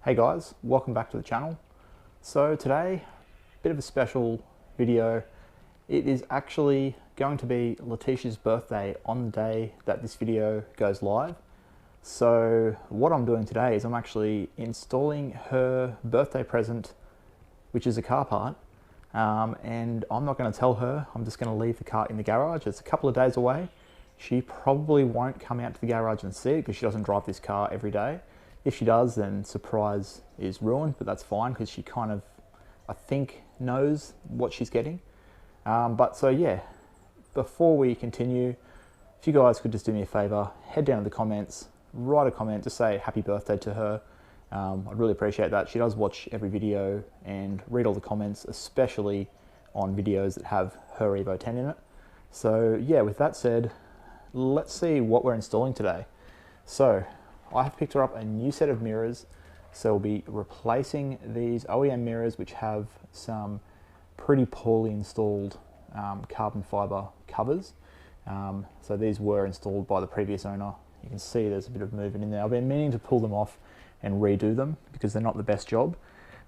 Hey guys, welcome back to the channel. So today, a bit of a special video. It is actually going to be Letisha's birthday on the day that this video goes live. So what I'm doing today is I'm actually installing her birthday present, which is a car part. And I'm not going to tell her, I'm just going to leave the car in the garage. It's a couple of days away. She probably won't come out to the garage and see it because she doesn't drive this car every day. If she does, then surprise is ruined, but that's fine because she kind of, I think, knows what she's getting. So yeah, before we continue, if you guys could just do me a favor, head down to the comments, write a comment, just say happy birthday to her. I'd really appreciate that. She does watch every video and read all the comments, especially on videos that have her Evo X in it. So yeah, with that said, let's see what we're installing today. So I have picked her up a new set of mirrors. So we'll be replacing these OEM mirrors, which have some pretty poorly installed carbon fiber covers. So these were installed by the previous owner. You can see there's a bit of movement in there. I've been meaning to pull them off and redo them because they're not the best job.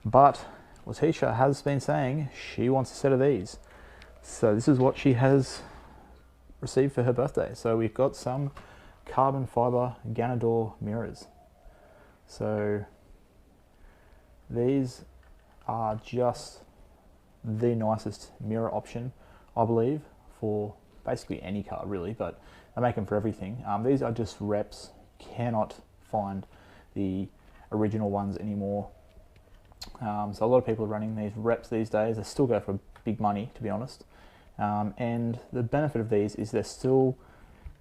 But Letisha has been saying she wants a set of these. So this is what she has received for her birthday. So we've got some carbon fiber Ganador mirrors. So these are just the nicest mirror option, I believe, for basically any car really, but I make them for everything. These are just reps. Cannot find the original ones anymore. So a lot of people are running these reps these days. They still go for big money, to be honest. And the benefit of these is they're still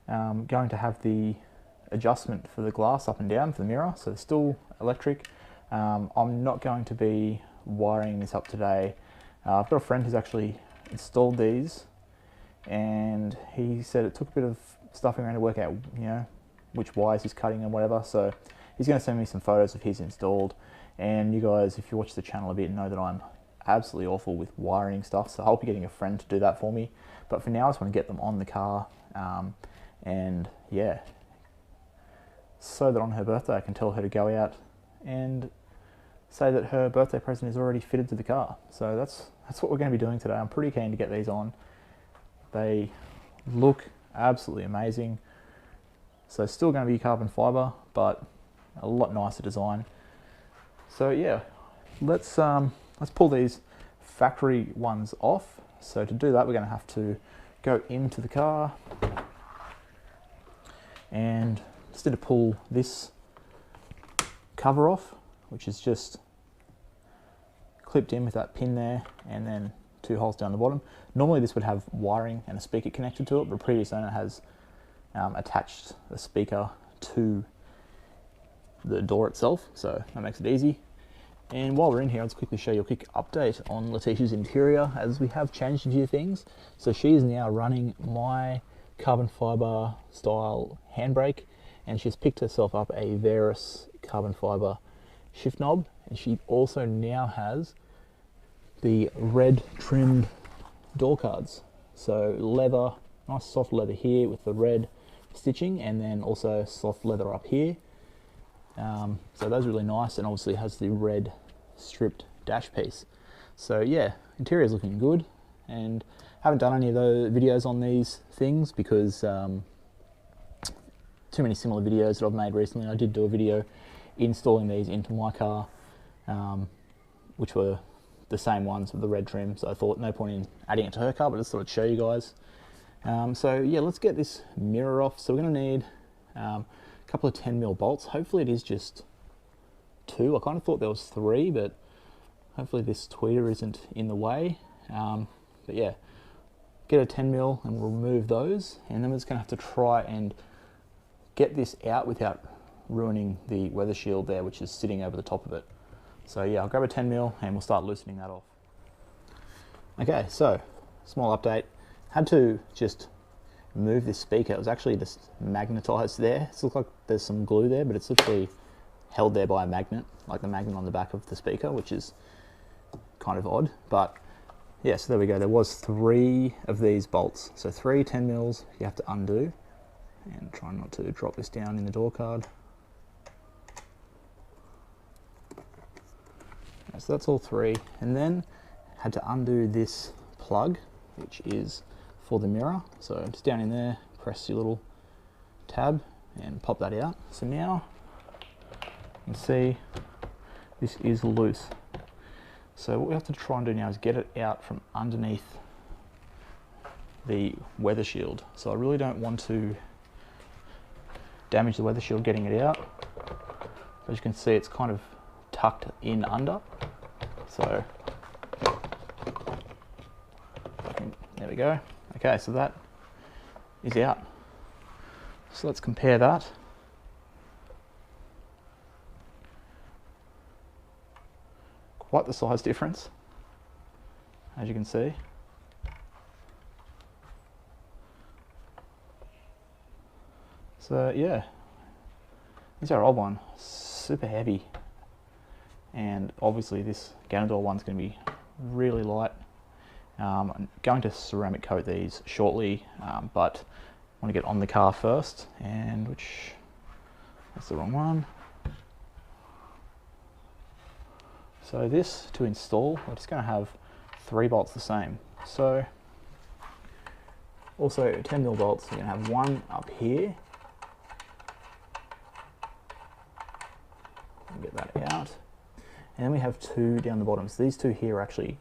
going to have the adjustment for the glass up and down for the mirror, so it's still electric. I'm not going to be wiring this up today. I've got a friend who's actually installed these, and he said it took a bit of stuffing around to work out, you know, which wires he's cutting and whatever. So he's going to send me some photos of his installed. And you guys, if you watch the channel a bit, know that I'm absolutely awful with wiring stuff. So I'll be getting a friend to do that for me. But for now, I just want to get them on the car. And yeah, so that on her birthday I can tell her to go out and say that her birthday present is already fitted to the car. So that's what we're going to be doing today. I'm pretty keen to get these on. They look absolutely amazing. So still going to be carbon fiber, but a lot nicer design. So yeah, let's pull these factory ones off. So to do that, we're going to have to go into the car and just need to pull this cover off, which is just clipped in with that pin there and then 2 holes down the bottom. Normally this would have wiring and a speaker connected to it, but the previous owner has attached a speaker to the door itself, so that makes it easy. And while we're in here, I'll just quickly show you a quick update on Letisha's interior, as we have changed a few things. So she is now running my carbon fiber style handbrake, and she's picked herself up a Varus carbon fiber shift knob, and she also now has the red trimmed door cards. So leather, nice soft leather here with the red stitching, and then also soft leather up here. So those are really nice, and obviously has the red stripped dash piece. So yeah, interior is looking good, and haven't done any of those videos on these things because too many similar videos that I've made recently. I did do a video installing these into my car, which were the same ones with the red trim, so I thought no point in adding it to her car, but I just thought I'd show you guys. So yeah, let's get this mirror off. So we're going to need a couple of 10mm bolts. Hopefully it is just 2. I kind of thought there was 3, but hopefully this tweeter isn't in the way. But yeah, get a 10mm and we'll remove those, and then we're just going to have to try and get this out without ruining the weather shield there, which is sitting over the top of it. So yeah, I'll grab a 10mm and we'll start loosening that off. Okay, so small update. Had to just move this speaker. It was actually just magnetized there. It looks like there's some glue there, but it's literally held there by a magnet, like the magnet on the back of the speaker, which is kind of odd. But yeah, so there we go. There was 3 of these bolts. So 3 10mm you have to undo, and try not to drop this down in the door card. so that's all three. And then had to undo this plug, which is for the mirror. So just down in there, press your little tab and pop that out. So now you can see this is loose. So what we have to try and do now is get it out from underneath the weather shield. So I really don't want to damage the weather shield getting it out. As you can see, it's kind of tucked in under. So there we go. Okay, so that is out. So let's compare that. Quite the size difference, as you can see. So yeah, this is our old one, super heavy. And obviously this Ganador one's going to be really light. I'm going to ceramic coat these shortly, but I want to get on the car first, and that's the wrong one. So this, to install, we're just going to have 3 bolts the same. So also 10mm bolts, you're going to have one up here. Get that out. And then we have 2 down the bottom. So these 2 here are actually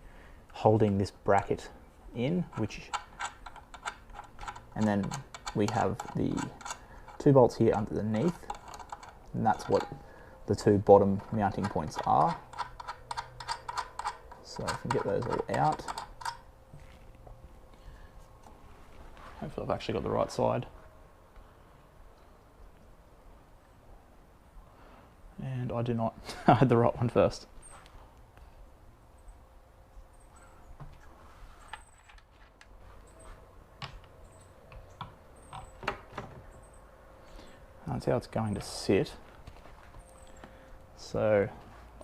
holding this bracket in, and then we have the 2 bolts here underneath, and that's what the 2 bottom mounting points are. So I can get those all out. Hopefully I've actually got the right side. And I do not. I had the right one first. That's how it's going to sit. So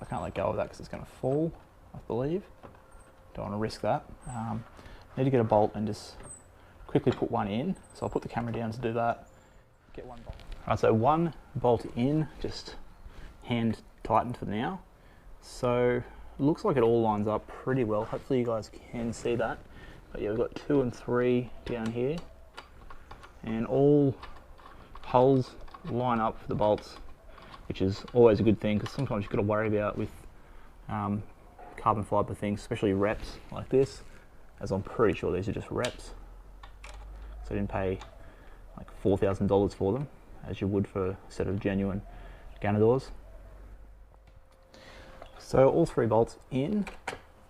I can't let go of that because it's going to fall, I believe. Don't want to risk that. Need to get a bolt and just quickly put one in. So I'll put the camera down to do that. Get one bolt. Alright, so 1 bolt in, just hand tightened for now. So it looks like it all lines up pretty well. Hopefully you guys can see that. But yeah, we've got 2 and 3 down here. And all holes line up for the bolts, which is always a good thing, because sometimes you've got to worry about with carbon fibre things, especially reps like this, as I'm pretty sure these are just reps. So I didn't pay like $4,000 for them, as you would for a set of genuine Ganadors. So all 3 bolts in,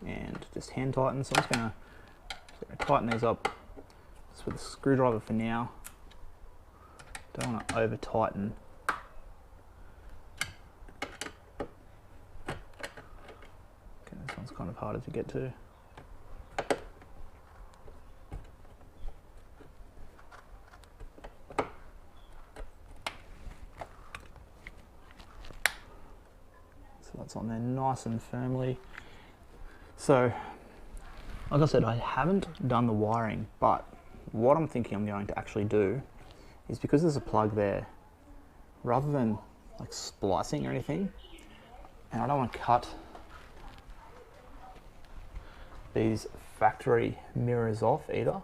and just hand tighten. So I'm just going to tighten these up just with a screwdriver for now. Don't want to over tighten. Okay, this one's kind of harder to get to. So that's on there nice and firmly. So, like I said, I haven't done the wiring, but what I'm thinking I'm going to actually do is, because there's a plug there, rather than like splicing or anything, and I don't want to cut these factory mirrors off either,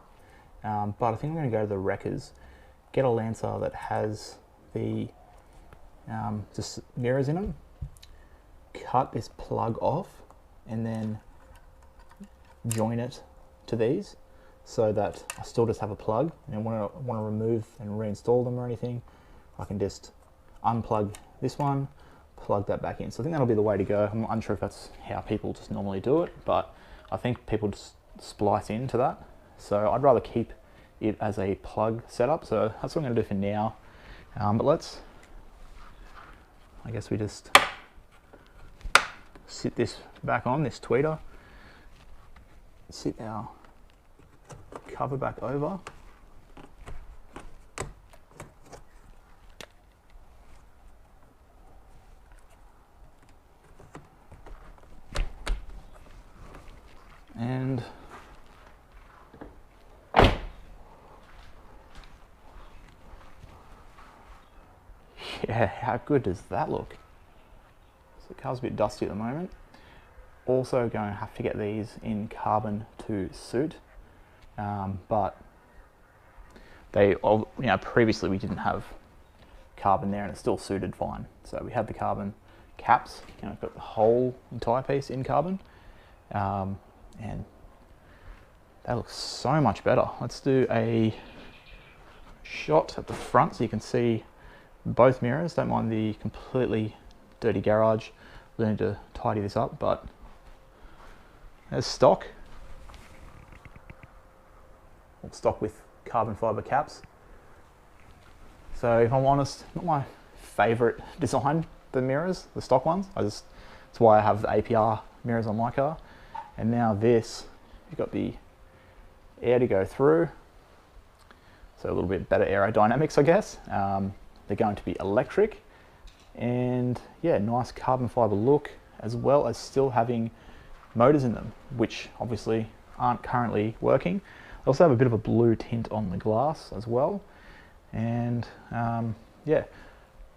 but I think I'm going to go to the wreckers, get a Lancer that has the just mirrors in them, cut this plug off, and then join it to these, so that I still just have a plug, and when I want to remove and reinstall them or anything, I can just unplug this one, plug that back in. So I think that'll be the way to go. I'm unsure if that's how people just normally do it, but I think people just splice into that. So I'd rather keep it as a plug setup. So that's what I'm going to do for now. But I guess we just sit this back on, this tweeter, sit our cover back over, and yeah, how good does that look? So the car's a bit dusty at the moment. also going to have to get these in carbon to suit, but they, previously we didn't have carbon there and it still suited fine. So we had the carbon caps, got the whole entire piece in carbon, and that looks so much better. Let's do a shot at the front so you can see both mirrors. Don't mind the completely dirty garage. We need to tidy this up, but there's stock. Stock with carbon fiber caps. So if I'm honest, not my favorite design, the mirrors, the stock ones. That's why I have the APR mirrors on my car. And now this, you've got the air to go through. So a little bit better aerodynamics, I guess. They're going to be electric, and yeah, nice carbon fiber look, as well as still having motors in them, which obviously aren't currently working. They also have a bit of a blue tint on the glass as well. And yeah,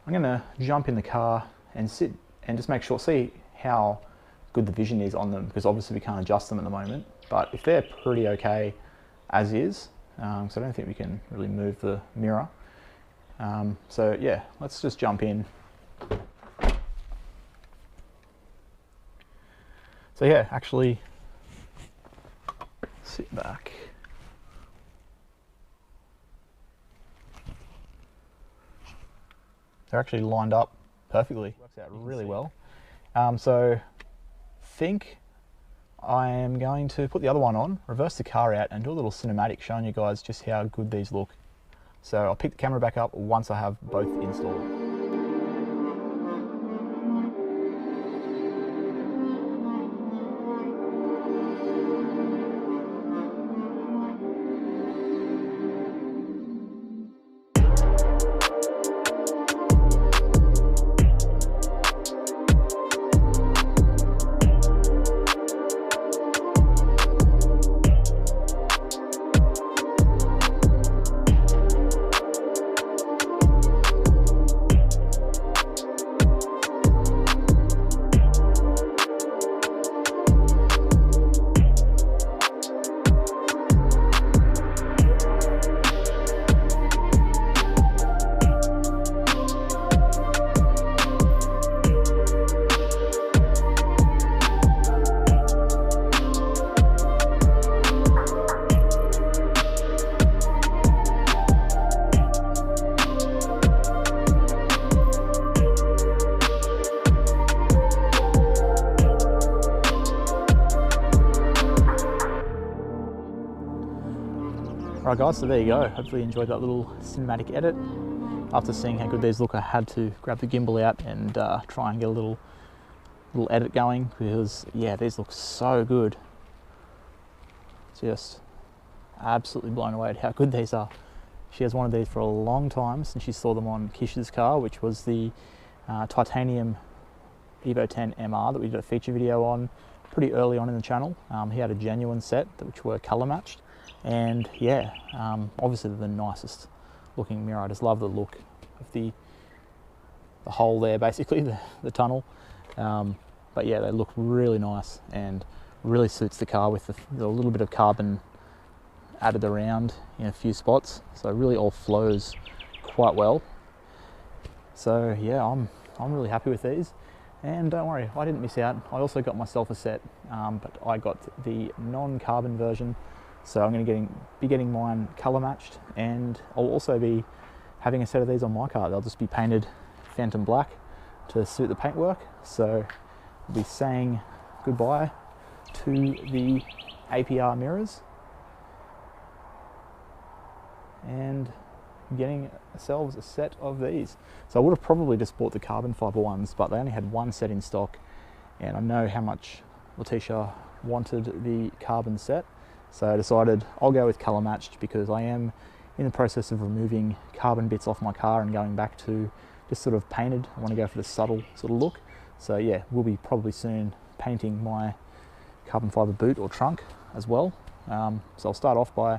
I'm gonna jump in the car and sit and just make sure, see how good the vision is on them, because obviously we can't adjust them at the moment, but if they're pretty okay as is, so I don't think we can really move the mirror. So yeah, let's just jump in. So yeah, actually sit back. They're actually lined up perfectly. Works out really well. So think I am going to put the other one on, reverse the car out, and do a little cinematic showing you guys just how good these look. So I'll pick the camera back up once I have both installed. Alright guys, so there you go. Hopefully you enjoyed that little cinematic edit. After seeing how good these look, I had to grab the gimbal out and try and get a little edit going, because yeah, these look so good. Just absolutely blown away at how good these are. She has wanted these for a long time since she saw them on Kish's car, which was the titanium Evo 10 MR that we did a feature video on pretty early on in the channel. He had a genuine set which were color matched. And yeah, obviously the nicest looking mirror. I just love the look of the hole there, basically the tunnel. But yeah, they look really nice and really suits the car with the little bit of carbon added around in a few spots. So it really all flows quite well. So yeah, I'm really happy with these. And don't worry, I didn't miss out. I also got myself a set, but I got the non-carbon version. So I'm going to be getting mine color matched, and I'll also be having a set of these on my car. They'll just be painted phantom black to suit the paintwork. So we'll be saying goodbye to the APR mirrors and getting ourselves a set of these. So I would have probably just bought the carbon fiber ones, but they only had one set in stock, and I know how much Letisha wanted the carbon set. So I decided I'll go with color matched, because I am in the process of removing carbon bits off my car and going back to just sort of painted. I want to go for the subtle sort of look. So yeah, we'll be probably soon painting my carbon fiber boot or trunk as well. So I'll start off by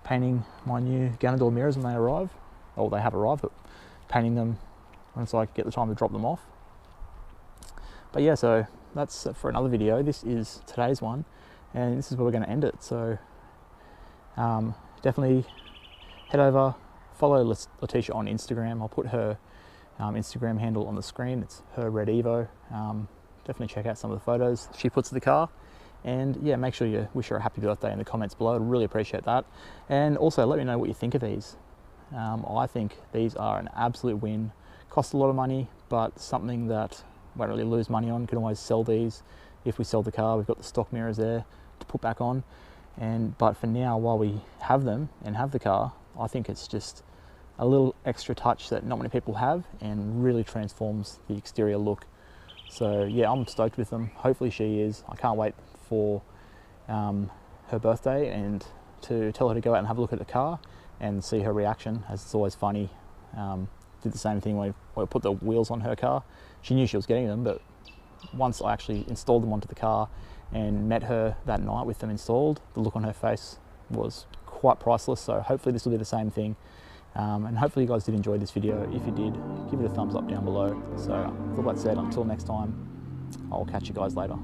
painting my new Ganador mirrors when they arrive. Or they have arrived, but painting them once I get the time to drop them off. But yeah, so that's for another video. This is today's one, and this is where we're going to end it. So definitely head over, follow Letisha on Instagram. I'll put her Instagram handle on the screen. It's her red Evo. Definitely check out some of the photos she puts of the car. And yeah, make sure you wish her a happy birthday in the comments below. I'd really appreciate that. And also let me know what you think of these. I think these are an absolute win. Cost a lot of money, but something that won't really lose money on. Can always sell these. If we sell the car, we've got the stock mirrors there to put back on. But for now, while we have them and have the car, I think it's just a little extra touch that not many people have and really transforms the exterior look. So yeah, I'm stoked with them. Hopefully she is. I can't wait for her birthday and to tell her to go out and have a look at the car and see her reaction, as it's always funny. Did the same thing when we put the wheels on her car. She knew she was getting them, but once I actually installed them onto the car and met her that night with them installed, the look on her face was quite priceless. So hopefully this will be the same thing. And hopefully you guys did enjoy this video. If you did, give it a thumbs up down below. So with all that said, until next time, I'll catch you guys later.